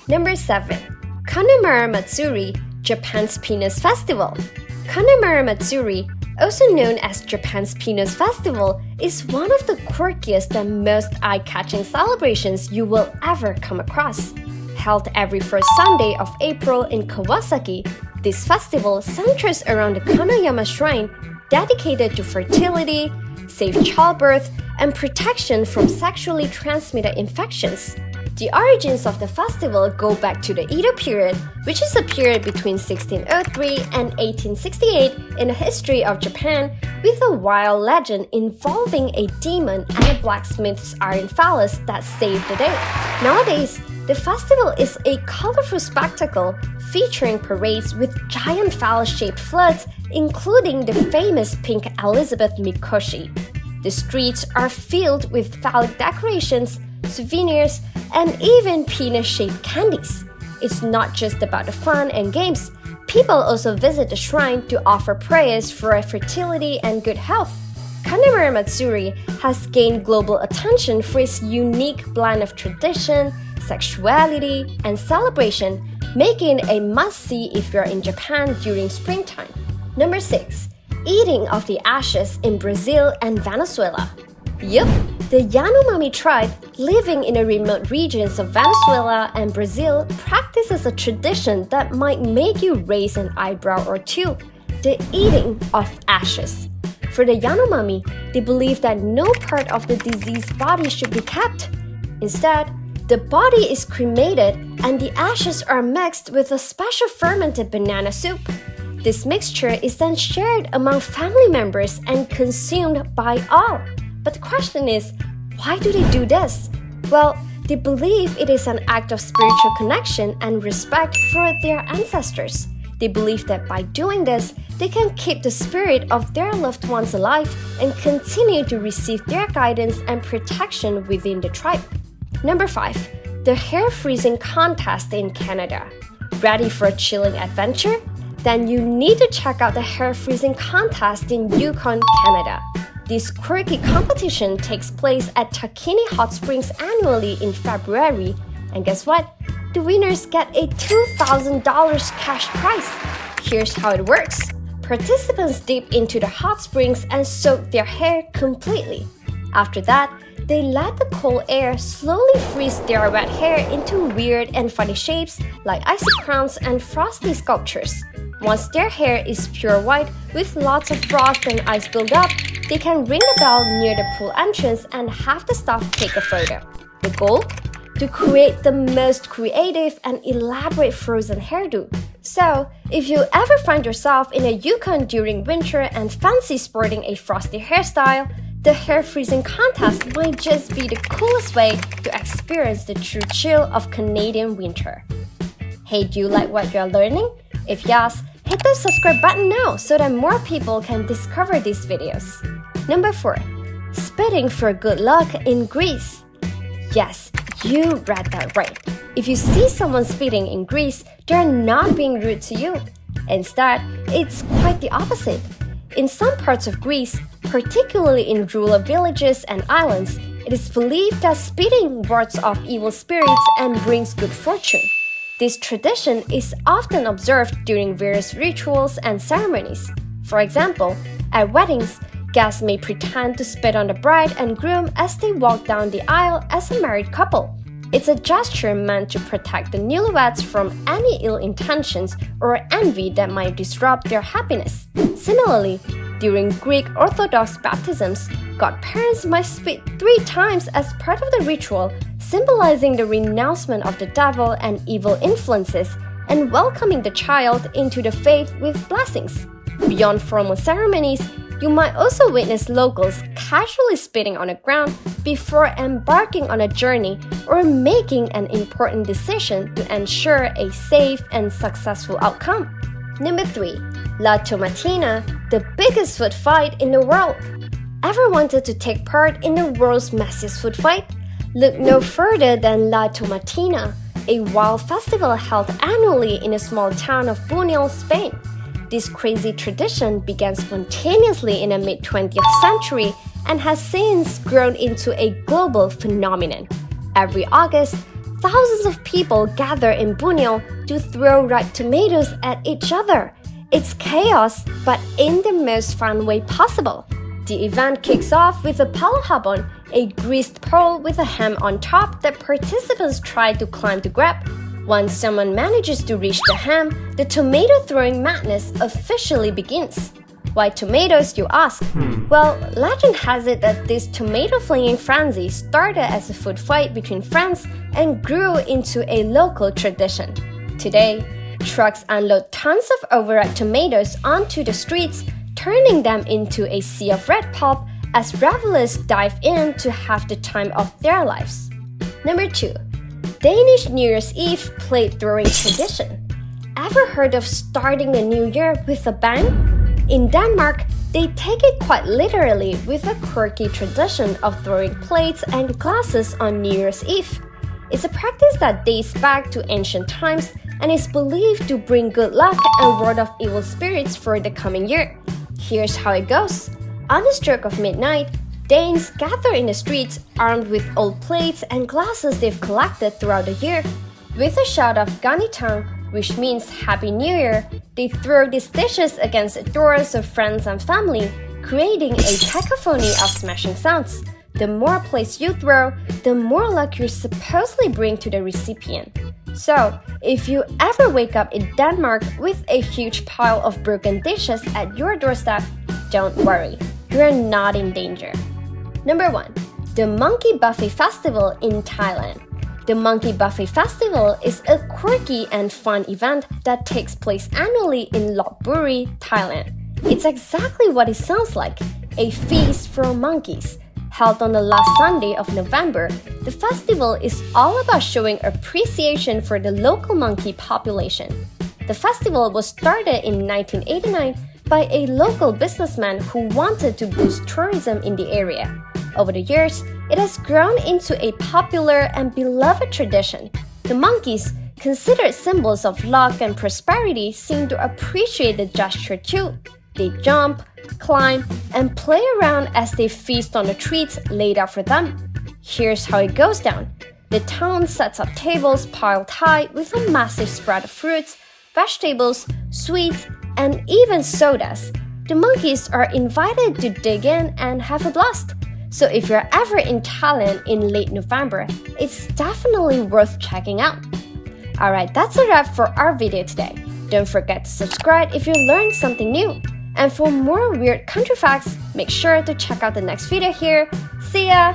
Number 7. Kanamara Matsuri, Japan's Peanuts Festival. Kanamara Matsuri, also known as Japan's Peanuts Festival, is one of the quirkiest and most eye-catching celebrations you will ever come across. Held every first Sunday of April in Kawasaki, this festival centers around the Kanayama Shrine, dedicated to fertility, safe childbirth, and protection from sexually transmitted infections. The origins of the festival go back to the Edo period, which is a period between 1603 and 1868 in the history of Japan, with a wild legend involving a demon and a blacksmith's iron phallus that saved the day. Nowadays, the festival is a colorful spectacle featuring parades with giant phallus-shaped floats, including the famous pink Elizabeth Mikoshi. The streets are filled with phallic decorations, souvenirs, and even peanut-shaped candies. It's not just about the fun and games. People also visit the shrine to offer prayers for fertility and good health. Kanamara Matsuri has gained global attention for its unique blend of tradition, sexuality, and celebration, making it a must-see if you're in Japan during springtime. Number 6. Eating of the ashes in Brazil and Venezuela. Yup, the Yanomami tribe, living in the remote regions of Venezuela and Brazil, practices a tradition that might make you raise an eyebrow or two: the eating of ashes. For the Yanomami, they believe that no part of the deceased body should be kept. Instead, the body is cremated and the ashes are mixed with a special fermented banana soup. This mixture is then shared among family members and consumed by all. But the question is, why do they do this? Well, they believe it is an act of spiritual connection and respect for their ancestors. They believe that by doing this, they can keep the spirit of their loved ones alive and continue to receive their guidance and protection within the tribe. Number 5. The hair freezing contest in Canada. Ready for a chilling adventure? Then you need to check out the hair freezing contest in Yukon, Canada. This quirky competition takes place at Takini Hot Springs annually in February, and guess what? The winners get a $2,000 cash prize. Here's how it works. Participants dip into the hot springs and soak their hair completely. After that, they let the cold air slowly freeze their wet hair into weird and funny shapes like icy crowns and frosty sculptures. Once their hair is pure white with lots of frost and ice buildup, they can ring the bell near the pool entrance and have the staff take a photo. The goal? To create the most creative and elaborate frozen hairdo. So, if you ever find yourself in a Yukon during winter and fancy sporting a frosty hairstyle, the hair freezing contest might just be the coolest way to experience the true chill of Canadian winter. Hey, do you like what you're learning? If yes, hit the subscribe button now so that more people can discover these videos. Number 4. Spitting for good luck in Greece. Yes, you read that right. If you see someone spitting in Greece, they're not being rude to you. Instead, it's quite the opposite. In some parts of Greece, particularly in rural villages and islands, it is believed that spitting wards off evil spirits and brings good fortune. This tradition is often observed during various rituals and ceremonies. For example, at weddings, guests may pretend to spit on the bride and groom as they walk down the aisle as a married couple. It's a gesture meant to protect the newlyweds from any ill intentions or envy that might disrupt their happiness. Similarly, during Greek Orthodox baptisms, godparents might spit 3 times as part of the ritual, symbolizing the renouncement of the devil and evil influences and welcoming the child into the faith with blessings. Beyond formal ceremonies, you might also witness locals casually spitting on the ground before embarking on a journey or making an important decision to ensure a safe and successful outcome. Number 3. La Tomatina, the biggest food fight in the world. Ever wanted to take part in the world's messiest food fight? Look no further than La Tomatina, a wild festival held annually in a small town of Buñol, Spain. This crazy tradition began spontaneously in the mid-20th century and has since grown into a global phenomenon. Every August, thousands of people gather in Borneo to throw ripe tomatoes at each other. It's chaos, but in the most fun way possible. The event kicks off with a palhabon, a greased pole with a ham on top that participants try to climb to grab. Once someone manages to reach the ham, the tomato throwing madness officially begins. Why tomatoes, you ask? Well, legend has it that this tomato flinging frenzy started as a food fight between friends and grew into a local tradition. Today, trucks unload tons of overripe tomatoes onto the streets, turning them into a sea of red pulp as revelers dive in to have the time of their lives. Number 2. Danish New Year's Eve plate throwing tradition. Ever heard of starting the new year with a bang? In Denmark, they take it quite literally with a quirky tradition of throwing plates and glasses on New Year's Eve. It's a practice that dates back to ancient times and is believed to bring good luck and ward off evil spirits for the coming year. Here's how it goes. On the stroke of midnight, Danes gather in the streets armed with old plates and glasses they've collected throughout the year. With a shout of Ganitang, which means Happy New Year, they throw these dishes against the doors of friends and family, creating a cacophony of smashing sounds. The more plates you throw, the more luck you supposedly bring to the recipient. So, if you ever wake up in Denmark with a huge pile of broken dishes at your doorstep, don't worry, you're not in danger. Number 1. The Monkey Buffet Festival in Thailand. The Monkey Buffet Festival is a quirky and fun event that takes place annually in Lopburi, Thailand. It's exactly what it sounds like, a feast for monkeys. Held on the last Sunday of November, the festival is all about showing appreciation for the local monkey population. The festival was started in 1989 by a local businessman who wanted to boost tourism in the area. Over the years, it has grown into a popular and beloved tradition. The monkeys, considered symbols of luck and prosperity, seem to appreciate the gesture too. They jump, climb, and play around as they feast on the treats laid out for them. Here's how it goes down. The town sets up tables piled high with a massive spread of fruits, vegetables, sweets, and even sodas. The monkeys are invited to dig in and have a blast. So if you're ever in Thailand in late November, it's definitely worth checking out. Alright, that's a wrap for our video today. Don't forget to subscribe if you learned something new. And for more weird country facts, make sure to check out the next video here. See ya!